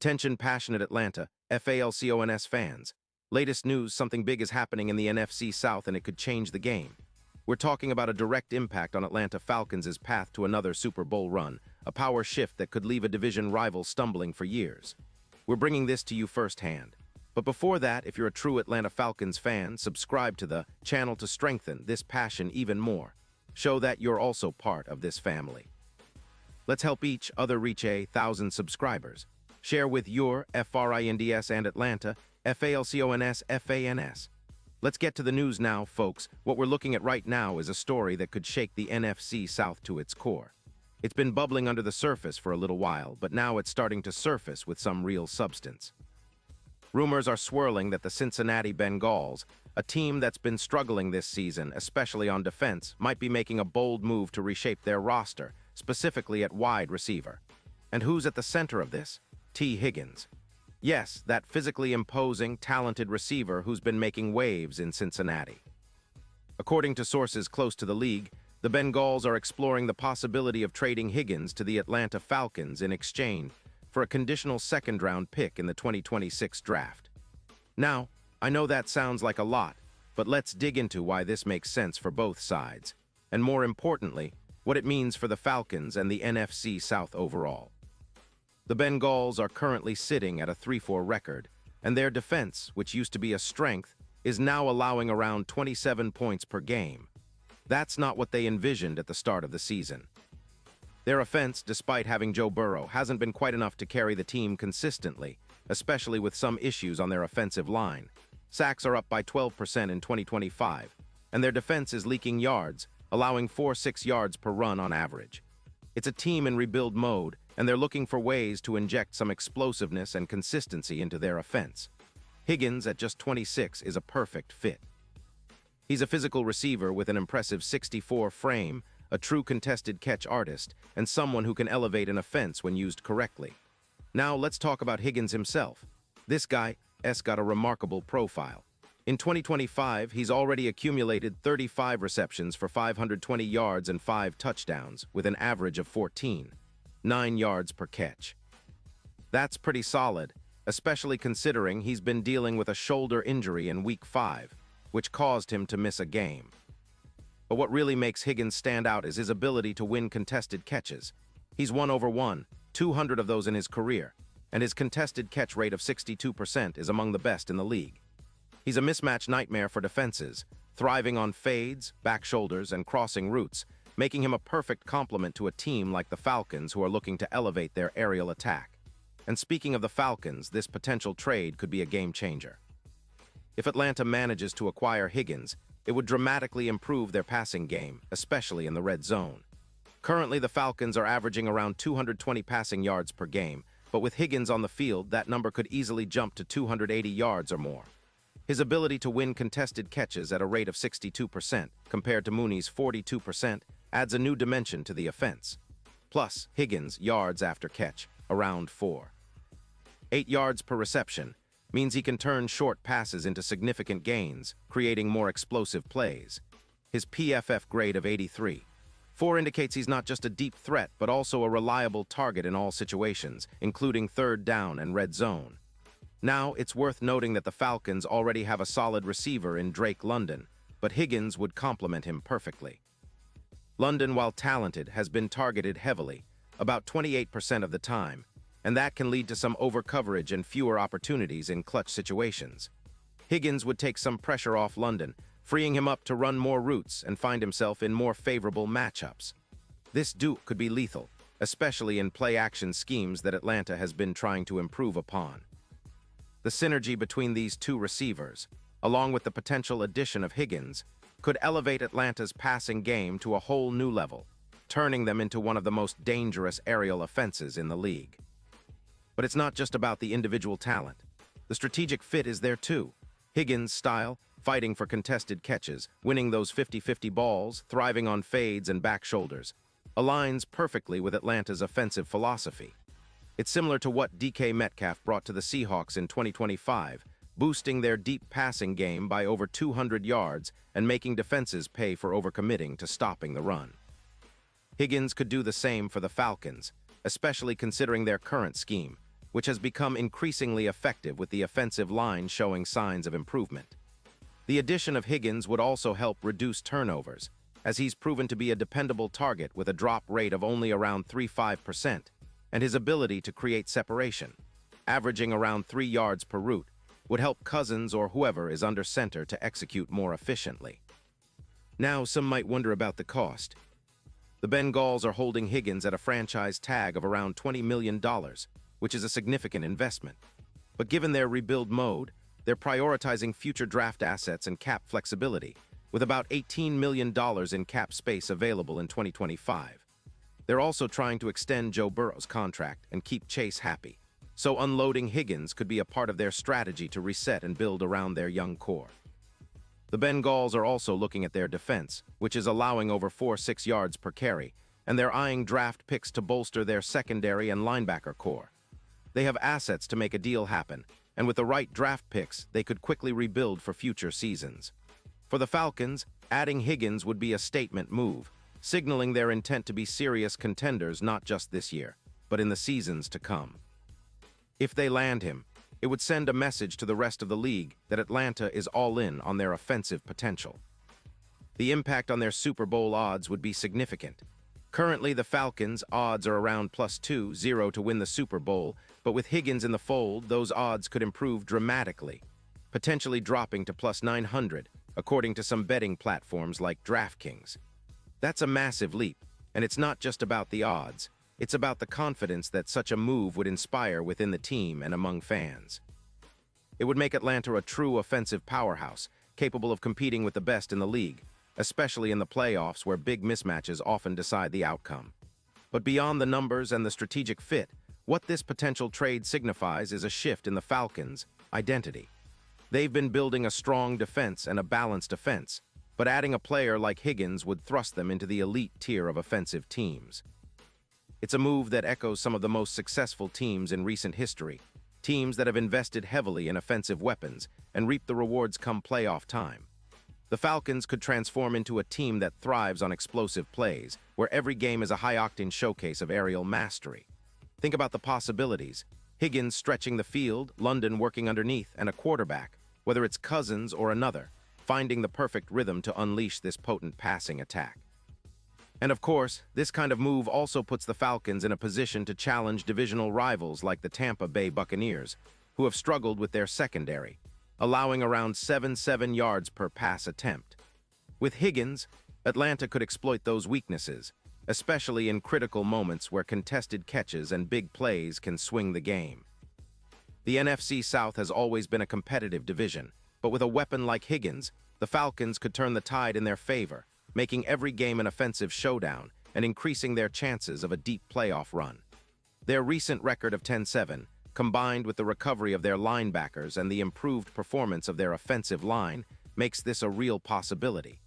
Attention passionate Atlanta, Falcons fans. Latest news, something big is happening in the NFC South and it could change the game. We're talking about a direct impact on Atlanta Falcons' path to another Super Bowl run, a power shift that could leave a division rival stumbling for years. We're bringing this to you firsthand. But before that, if you're a true Atlanta Falcons fan, subscribe to the channel to strengthen this passion even more. Show that you're also part of this family. Let's help each other reach 1,000 subscribers. Share with your FRINDS and Atlanta, FALCONS, FANS. Let's get to the news now, folks. What we're looking at right now is a story that could shake the NFC South to its core. It's been bubbling under the surface for a little while, but now it's starting to surface with some real substance. Rumors are swirling that the Cincinnati Bengals, a team that's been struggling this season, especially on defense, might be making a bold move to reshape their roster, specifically at wide receiver. And who's at the center of this? T. Higgins. Yes, that physically imposing, talented receiver who's been making waves in Cincinnati. According to sources close to the league, the Bengals are exploring the possibility of trading Higgins to the Atlanta Falcons in exchange for a conditional second-round pick in the 2026 draft. Now, I know that sounds like a lot, but let's dig into why this makes sense for both sides, and more importantly, what it means for the Falcons and the NFC South overall. The Bengals are currently sitting at a 3-4 record, and their defense, which used to be a strength, is now allowing around 27 points per game. That's not what they envisioned at the start of the season. Their offense, despite having Joe Burrow, hasn't been quite enough to carry the team consistently, especially with some issues on their offensive line. Sacks are up by 12% in 2025, and their defense is leaking yards, allowing 4.6 yards per run on average. It's a team in rebuild mode, and they're looking for ways to inject some explosiveness and consistency into their offense. Higgins, at just 26, is a perfect fit. He's a physical receiver with an impressive 6'4" frame, a true contested catch artist, and someone who can elevate an offense when used correctly. Now let's talk about Higgins himself. This guy's got a remarkable profile. In 2025, he's already accumulated 35 receptions for 520 yards and 5 touchdowns, with an average of 14.9 yards per catch. That's pretty solid, especially considering he's been dealing with a shoulder injury in Week 5, which caused him to miss a game. But what really makes Higgins stand out is his ability to win contested catches. He's 1/1, 200 of those in his career, and his contested catch rate of 62% is among the best in the league. He's a mismatch nightmare for defenses, thriving on fades, back shoulders, and crossing routes, making him a perfect complement to a team like the Falcons who are looking to elevate their aerial attack. And speaking of the Falcons, this potential trade could be a game changer. If Atlanta manages to acquire Higgins, it would dramatically improve their passing game, especially in the red zone. Currently, the Falcons are averaging around 220 passing yards per game, but with Higgins on the field, that number could easily jump to 280 yards or more. His ability to win contested catches at a rate of 62%, compared to Mooney's 42%, adds a new dimension to the offense. Plus, Higgins' yards after catch, around 4.8 yards per reception, means he can turn short passes into significant gains, creating more explosive plays. His PFF grade of 83.4 indicates he's not just a deep threat, but also a reliable target in all situations, including third down and red zone. Now, it's worth noting that the Falcons already have a solid receiver in Drake London, but Higgins would complement him perfectly. London, while talented, has been targeted heavily, about 28% of the time, and that can lead to some overcoverage and fewer opportunities in clutch situations. Higgins would take some pressure off London, freeing him up to run more routes and find himself in more favorable matchups. This duo could be lethal, especially in play-action schemes that Atlanta has been trying to improve upon. The synergy between these two receivers, along with the potential addition of Higgins, could elevate Atlanta's passing game to a whole new level, turning them into one of the most dangerous aerial offenses in the league. But it's not just about the individual talent. The strategic fit is there too. Higgins' style, fighting for contested catches, winning those 50-50 balls, thriving on fades and back shoulders, aligns perfectly with Atlanta's offensive philosophy. It's similar to what DK Metcalf brought to the Seahawks in 2025, boosting their deep passing game by over 200 yards and making defenses pay for overcommitting to stopping the run. Higgins could do the same for the Falcons, especially considering their current scheme, which has become increasingly effective with the offensive line showing signs of improvement. The addition of Higgins would also help reduce turnovers, as he's proven to be a dependable target with a drop rate of only around 3.5%, and his ability to create separation, averaging around 3 yards per route, would help Cousins or whoever is under center to execute more efficiently. Now, some might wonder about the cost. The Bengals are holding Higgins at a franchise tag of around $20 million, which is a significant investment. But given their rebuild mode, they're prioritizing future draft assets and cap flexibility, with about $18 million in cap space available in 2025. They're also trying to extend Joe Burrow's contract and keep Chase happy, so unloading Higgins could be a part of their strategy to reset and build around their young core. The Bengals are also looking at their defense, which is allowing over 4.6 yards per carry, and they're eyeing draft picks to bolster their secondary and linebacker core. They have assets to make a deal happen, and with the right draft picks, they could quickly rebuild for future seasons. For the Falcons, adding Higgins would be a statement move, signaling their intent to be serious contenders not just this year, but in the seasons to come. If they land him, it would send a message to the rest of the league that Atlanta is all in on their offensive potential. The impact on their Super Bowl odds would be significant. Currently, the Falcons' odds are around +2-0 to win the Super Bowl, but with Higgins in the fold, those odds could improve dramatically, potentially dropping to +900, according to some betting platforms like DraftKings. That's a massive leap, and it's not just about the odds. It's about the confidence that such a move would inspire within the team and among fans. It would make Atlanta a true offensive powerhouse, capable of competing with the best in the league, especially in the playoffs where big mismatches often decide the outcome. But beyond the numbers and the strategic fit, what this potential trade signifies is a shift in the Falcons' identity. They've been building a strong defense and a balanced offense, but adding a player like Higgins would thrust them into the elite tier of offensive teams. It's a move that echoes some of the most successful teams in recent history, teams that have invested heavily in offensive weapons and reap the rewards come playoff time. The Falcons could transform into a team that thrives on explosive plays, where every game is a high-octane showcase of aerial mastery. Think about the possibilities. Higgins stretching the field, London working underneath, and a quarterback, whether it's Cousins or another, finding the perfect rhythm to unleash this potent passing attack. And of course, this kind of move also puts the Falcons in a position to challenge divisional rivals like the Tampa Bay Buccaneers, who have struggled with their secondary, allowing around 7.7 yards per pass attempt. With Higgins, Atlanta could exploit those weaknesses, especially in critical moments where contested catches and big plays can swing the game. The NFC South has always been a competitive division, but with a weapon like Higgins, the Falcons could turn the tide in their favor, making every game an offensive showdown and increasing their chances of a deep playoff run. Their recent record of 10-7, combined with the recovery of their linebackers and the improved performance of their offensive line, makes this a real possibility.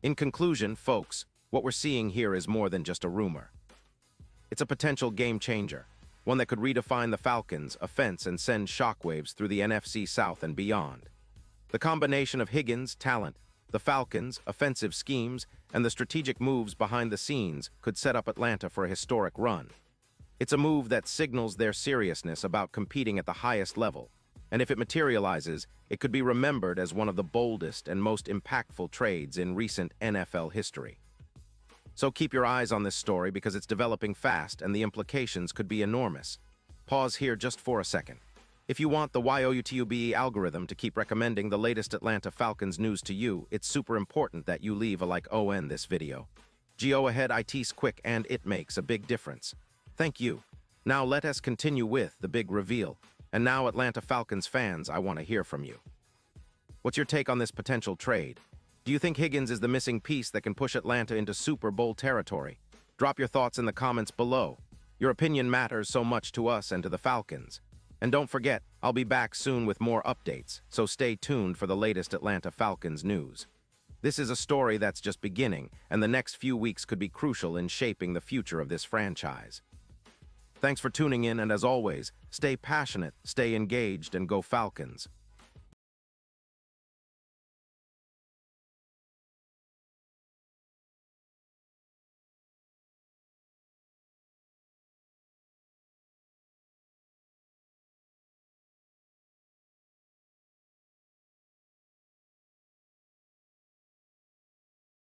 In conclusion, folks, what we're seeing here is more than just a rumor. It's a potential game changer, one that could redefine the Falcons' offense and send shockwaves through the NFC South and beyond. The combination of Higgins' talent, the Falcons' offensive schemes, and the strategic moves behind the scenes could set up Atlanta for a historic run. It's a move that signals their seriousness about competing at the highest level, and if it materializes, it could be remembered as one of the boldest and most impactful trades in recent NFL history. So keep your eyes on this story because it's developing fast and the implications could be enormous. Pause here just for a second. If you want the YouTube algorithm to keep recommending the latest Atlanta Falcons news to you, it's super important that you leave a like on this video. Go ahead, it's quick and it makes a big difference. Thank you. Now let us continue with the big reveal. And now Atlanta Falcons fans, I want to hear from you. What's your take on this potential trade? Do you think Higgins is the missing piece that can push Atlanta into Super Bowl territory? Drop your thoughts in the comments below. Your opinion matters so much to us and to the Falcons. And don't forget, I'll be back soon with more updates, so stay tuned for the latest Atlanta Falcons news. This is a story that's just beginning, and the next few weeks could be crucial in shaping the future of this franchise. Thanks for tuning in, and as always, stay passionate, stay engaged, and go Falcons.